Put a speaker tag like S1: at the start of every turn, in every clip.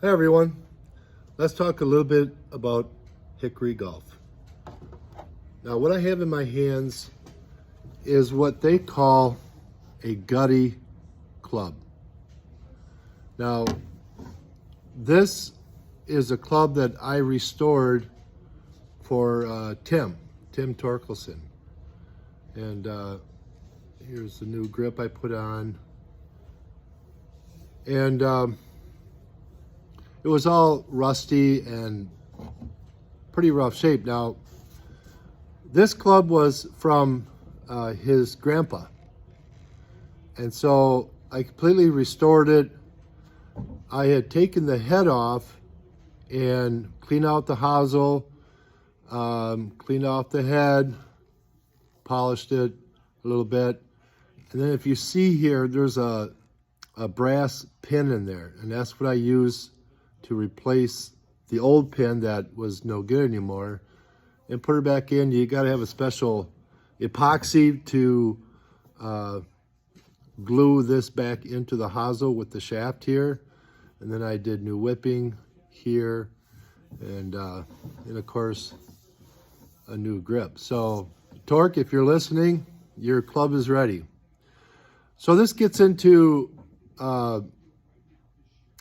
S1: Hi everyone, let's talk a little bit about hickory golf. Now what I have in my hands is what they call a gutty club. Now this is a club that I restored for Tim Torkelson. And here's the new grip I put on. And it was all rusty and pretty rough shape. Now, this club was from his grandpa. And so I completely restored it. I had taken the head off and cleaned out the hosel, cleaned off the head, polished it a little bit. And then if you see here, there's a brass pin in there, and that's what I use to replace the old pin that was no good anymore and put it back in. You got to have a special epoxy to glue this back into the hosel with the shaft here. And then I did new whipping here and of course a new grip. So Torque, if you're listening, your club is ready. So this gets into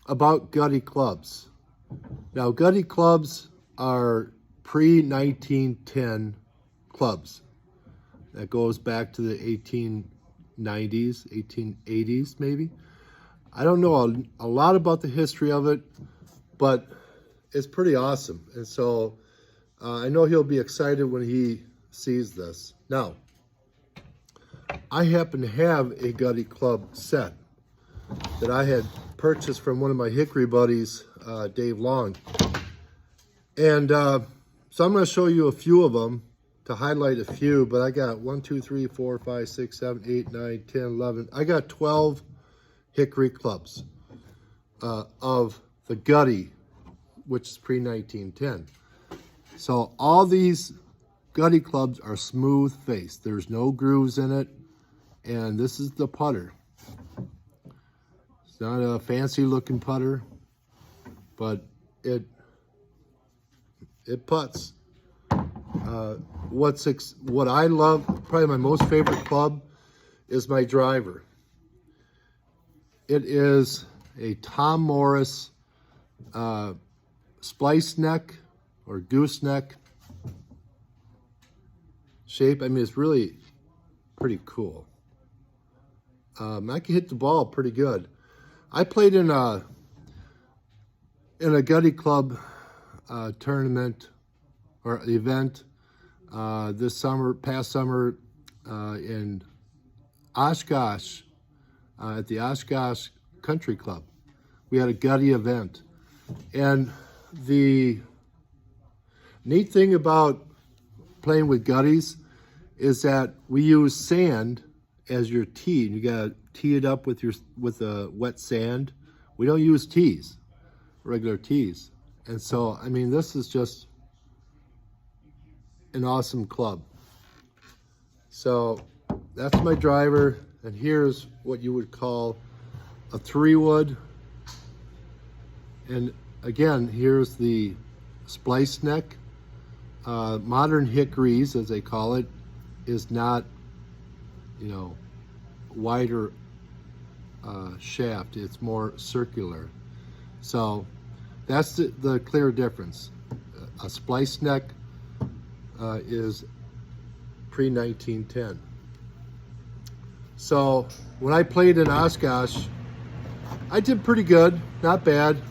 S1: about gutty clubs. Now, gutty clubs are pre-1910 clubs. That goes back to the 1890s, 1880s maybe. I don't know a lot about the history of it, but it's pretty awesome. And so I know he'll be excited when he sees this. Now, I happen to have a gutty club set that I had purchased from one of my hickory buddies, Dave Long. And so I'm going to show you a few of them to highlight a few, but I got 1, 2, 3, 4, 5, 6, 7, 8, 9, 10, 11. I got 12 hickory clubs of the gutty, which is pre-1910. So all these gutty clubs are smooth faced. There's no grooves in it. And this is the putter. It's not a fancy looking putter, but it putts. What I love, probably my most favorite club, is my driver. It is a Tom Morris splice neck or gooseneck shape. I mean, it's really pretty cool. I can hit the ball pretty good. I played in a gutty club tournament or event past summer in Oshkosh at the Oshkosh Country Club. We had a gutty event, and the neat thing about playing with gutties is that we use sand as your tee. You gotta tee it up with a wet sand. We don't use tees, regular tees. And so, I mean, this is just an awesome club. So that's my driver, and here's what you would call a 3-wood. And again, here's the splice neck. Modern hickories, as they call it, is not, wider shaft. It's more circular. So that's the clear difference. A splice neck is pre-1910. So when I played in Oshkosh, I did pretty good, not bad.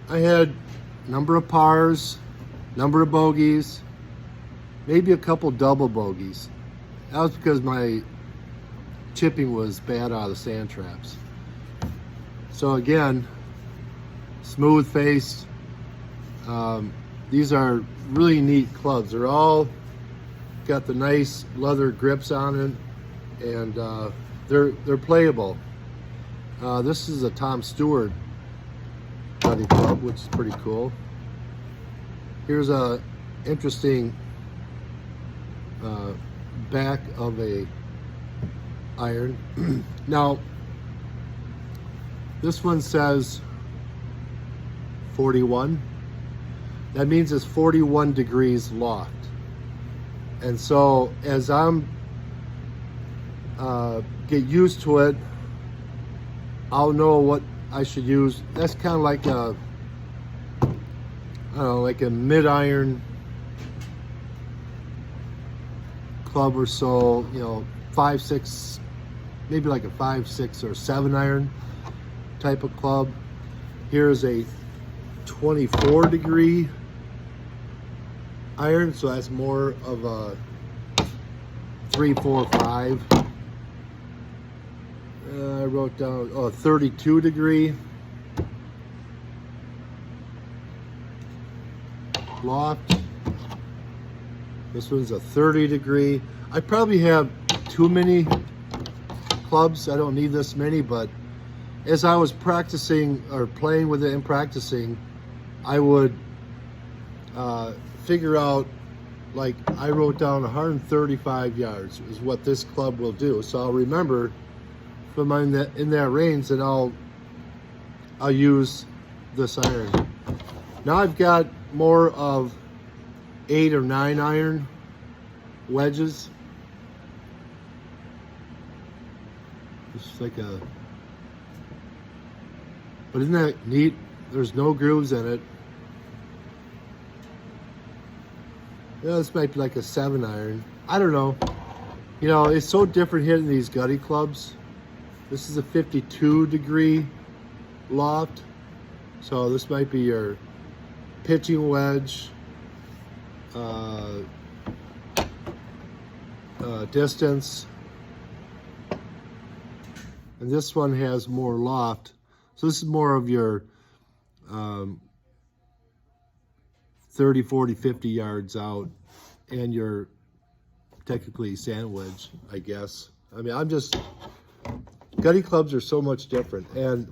S1: I had a number of pars, number of bogeys, maybe a couple double bogeys. That was because my chipping was bad out of the sand traps. So again, smooth faced. These are really neat clubs. They're all got the nice leather grips on it, and they're playable. This is a Tom Stewart gutty club, which is pretty cool. Here's a interesting back of a iron. Now, this one says 41. That means it's 41 degrees loft. And so as I'm get used to it, I'll know what I should use. That's kind of like a, I don't know, like a mid-iron club or so, you know, 5-6, maybe like a 5-6 or 7 iron type of club. Here's a 24 degree iron, so that's more of a 3, 4, 5. I wrote down 32 degree loft. This one's a 30 degree. I probably have too many clubs. I don't need this many, but as I was practicing or playing with it and practicing, I would figure out, like I wrote down 135 yards is what this club will do. So I'll remember if I'm in that range, and I'll use this iron. Now I've got more of 8 or 9 iron wedges. It's like a, but isn't that neat? There's no grooves in it. Yeah, this might be like a 7 iron. I don't know. You know, it's so different hitting these gutty clubs. This is a 52 degree loft. So this might be your pitching wedge, distance. And this one has more loft. So this is more of your 30, 40, 50 yards out, and your technically sand wedge, I guess. I mean, gutty clubs are so much different. And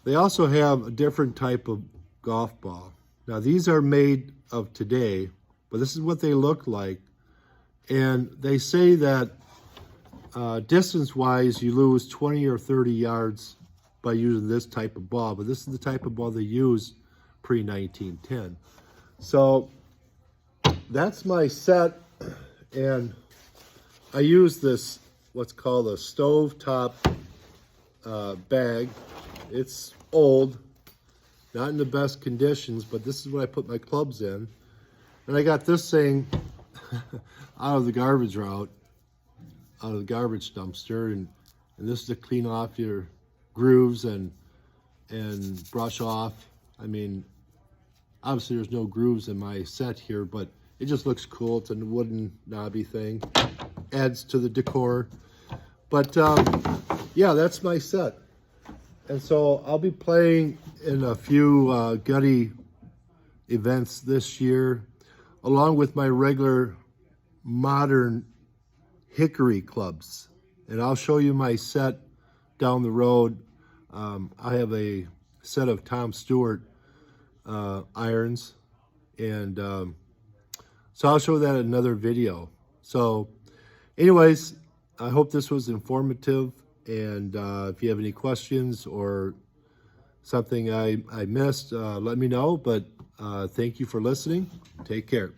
S1: they also have a different type of golf ball. Now these are made of today, but this is what they look like. And they say that distance-wise, you lose 20 or 30 yards by using this type of ball, but this is the type of ball they used pre-1910. So that's my set, and I use this, what's called a stove top bag. It's old, not in the best conditions, but this is what I put my clubs in. And I got this thing out of the garbage route, out of the garbage dumpster, and this is to clean off your grooves and brush off. I mean, obviously there's no grooves in my set here, but it just looks cool. It's a wooden knobby thing, adds to the decor. But yeah, that's my set. And so I'll be playing in a few gutty events this year, along with my regular modern hickory clubs. And I'll show you my set down the road. I have a set of Tom Stewart irons, and so I'll show that in another video. So anyways, I hope this was informative, and if you have any questions or something I missed, let me know. But thank you for listening. Take care.